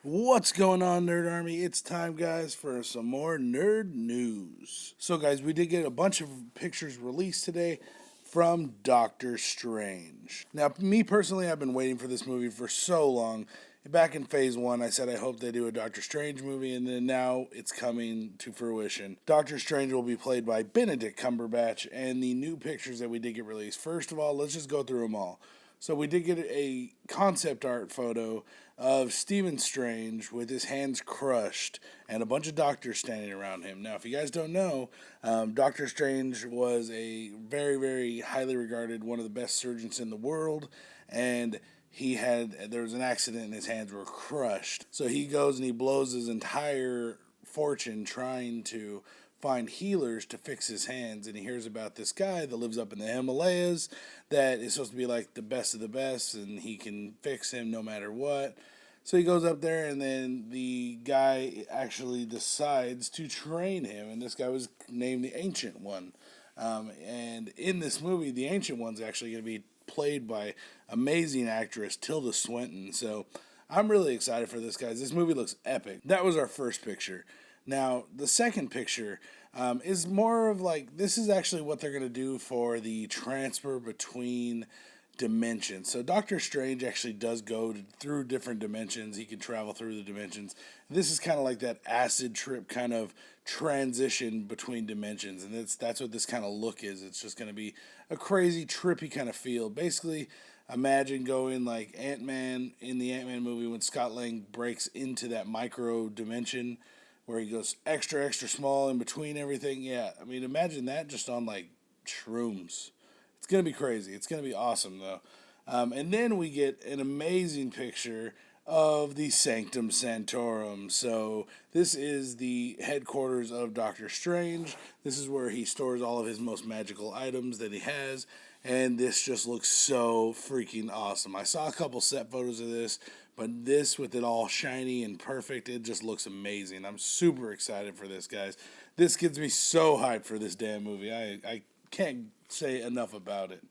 What's going on, Nerd Army? It's time, guys, for some more nerd news. So, guys, we did get a bunch of pictures released today from Doctor Strange. Now, me personally, I've been waiting for this movie for so long. Back in phase one, I said I hope they do a Doctor Strange movie, and then now it's coming to fruition. Doctor Strange will be played by Benedict Cumberbatch, and the new pictures that we did get released. First of all, let's just go through them all. So we did get a concept art photo of Stephen Strange with his hands crushed and a bunch of doctors standing around him. Now, if you guys don't know, Doctor Strange was a very, very highly regarded, one of the best surgeons in the world, and there was an accident and his hands were crushed. So he goes and he blows his entire fortune trying to find healers to fix his hands, and he hears about this guy that lives up in the Himalayas that is supposed to be like the best of the best, and he can fix him no matter what. So he goes up there, and then the guy actually decides to train him, and this guy was named the Ancient One. And in this movie, the Ancient One's actually going to be played by amazing actress Tilda Swinton. So I'm really excited for this, guys. This movie looks epic. That was our first picture. Now, the second picture is more of like, this is actually what they're going to do for the transfer between dimensions. So Doctor Strange actually does go through different dimensions. He can travel through the dimensions. This is kind of like that acid trip kind of transition between dimensions. And that's what this kind of look is. It's just going to be a crazy, trippy kind of feel. Basically, imagine going like Ant-Man in the Ant-Man movie when Scott Lang breaks into that micro dimension where he goes extra, extra small in between everything. Yeah, I mean, imagine that just on like shrooms. It's going to be crazy. It's going to be awesome, though. And then we get an amazing picture of the Sanctum Santorum. So this is the headquarters of Doctor Strange. This is where he stores all of his most magical items that he has. And this just looks so freaking awesome. I saw a couple set photos of this, but this with it all shiny and perfect, it just looks amazing. I'm super excited for this, guys. This gets me so hyped for this damn movie. I can't say enough about it.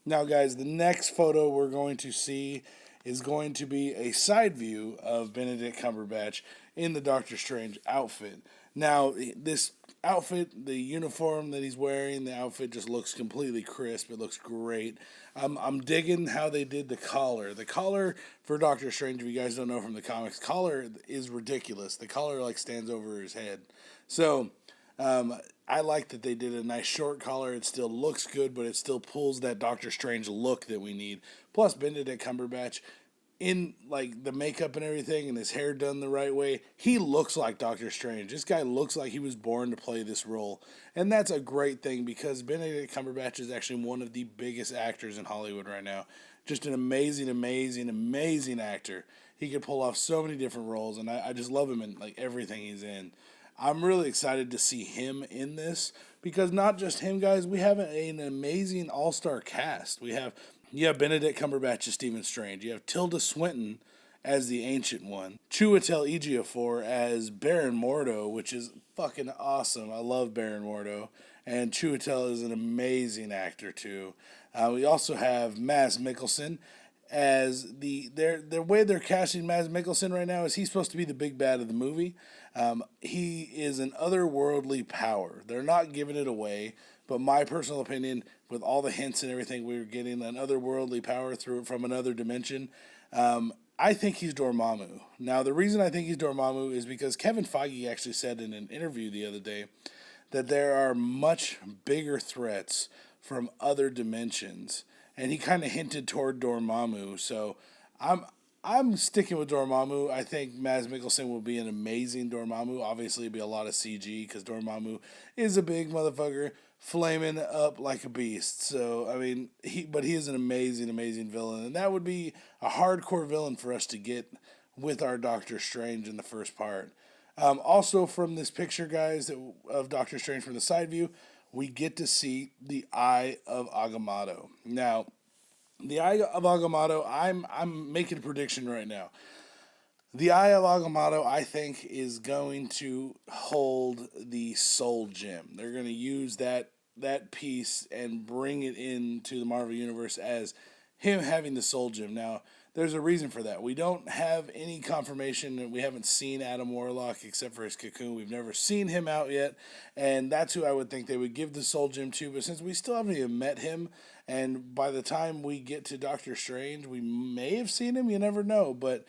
Now, guys, the next photo we're going to see is going to be a side view of Benedict Cumberbatch in the Doctor Strange outfit. Now, this outfit, the uniform that he's wearing, the outfit just looks completely crisp. It looks great. I'm digging how they did the collar. The collar for Doctor Strange, if you guys don't know from the comics, collar is ridiculous. The collar like stands over his head. So I like that they did a nice short collar. It still looks good, but it still pulls that Doctor Strange look that we need. Plus, Benedict Cumberbatch, in like the makeup and everything, and his hair done the right way, he looks like Doctor Strange. This guy looks like he was born to play this role, and that's a great thing because Benedict Cumberbatch is actually one of the biggest actors in Hollywood right now. Just an amazing, amazing, amazing actor. He could pull off so many different roles, and I just love him in like everything he's in. I'm really excited to see him in this because not just him, guys. We have an amazing all-star cast. You have Benedict Cumberbatch as Stephen Strange. You have Tilda Swinton as the Ancient One. Chiwetel Ejiofor as Baron Mordo, which is fucking awesome. I love Baron Mordo, and Chiwetel is an amazing actor too. We also have Mads Mikkelsen as their way they're casting Mads Mikkelsen right now is he's supposed to be the big bad of the movie. He is an otherworldly power. They're not giving it away, but my personal opinion, with all the hints and everything we were getting, an otherworldly power from another dimension. I think he's Dormammu. Now, the reason I think he's Dormammu is because Kevin Feige actually said in an interview the other day that there are much bigger threats from other dimensions, and he kind of hinted toward Dormammu. So I'm sticking with Dormammu. I think Mads Mikkelsen will be an amazing Dormammu. Obviously, it'll be a lot of CG because Dormammu is a big motherfucker, flaming up like a beast. So I mean, he is an amazing, amazing villain, and that would be a hardcore villain for us to get with our Doctor Strange in the first part. Also, from this picture, guys, of Doctor Strange from the side view, we get to see the Eye of Agamotto. Now, the Eye of Agamotto, I'm making a prediction right now. The Eye of Agamotto, I think, is going to hold the Soul Gem. They're going to use that piece and bring it into the Marvel Universe as him having the Soul Gem. Now, there's a reason for that. We don't have any confirmation that we haven't seen Adam Warlock except for his cocoon. We've never seen him out yet, and that's who I would think they would give the Soul Gem to. But since we still haven't even met him, and by the time we get to Doctor Strange, we may have seen him. You never know, but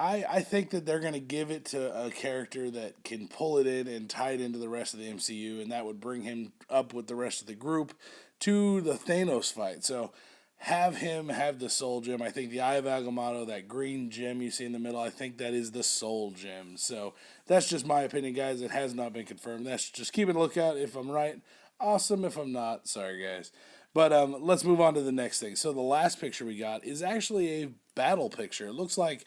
I think that they're going to give it to a character that can pull it in and tie it into the rest of the MCU, and that would bring him up with the rest of the group to the Thanos fight. So have him have the Soul Gem. I think the Eye of Agamotto, that green gem you see in the middle, I think that is the Soul Gem. So that's just my opinion, guys. It has not been confirmed. That's just keep a lookout. If I'm right, awesome. If I'm not, sorry, guys. But let's move on to the next thing. So the last picture we got is actually a battle picture. It looks like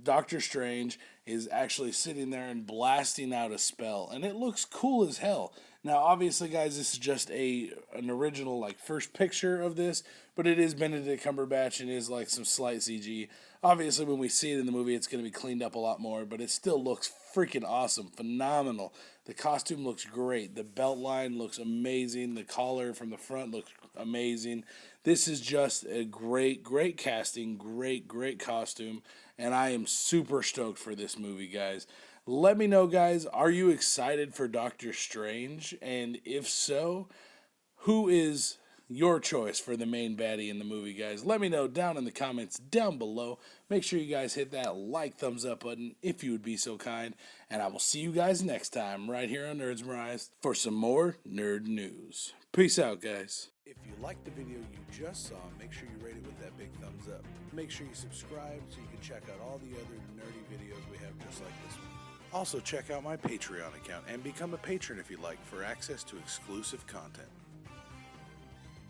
Doctor Strange is actually sitting there and blasting out a spell, and it looks cool as hell. Now, obviously, guys, this is just an original, like, first picture of this, but it is Benedict Cumberbatch and is, like, some slight CG. Obviously, when we see it in the movie, it's going to be cleaned up a lot more, but it still looks freaking awesome, phenomenal. The costume looks great. The belt line looks amazing. The collar from the front looks amazing. This is just a great, great casting, great costume, and I am super stoked for this movie, guys. Let me know, guys, are you excited for Doctor Strange? And if so, who is your choice for the main baddie in the movie, guys? Let me know down in the comments down below. Make sure you guys hit that like, thumbs up button if you would be so kind. And I will see you guys next time right here on Nerds Memorized for some more nerd news. Peace out, guys. If you liked the video you just saw, make sure you rate it with that big thumbs up. Make sure you subscribe so you can check out all the other nerdy videos we have just like this one. Also, check out my Patreon account and become a patron if you like for access to exclusive content.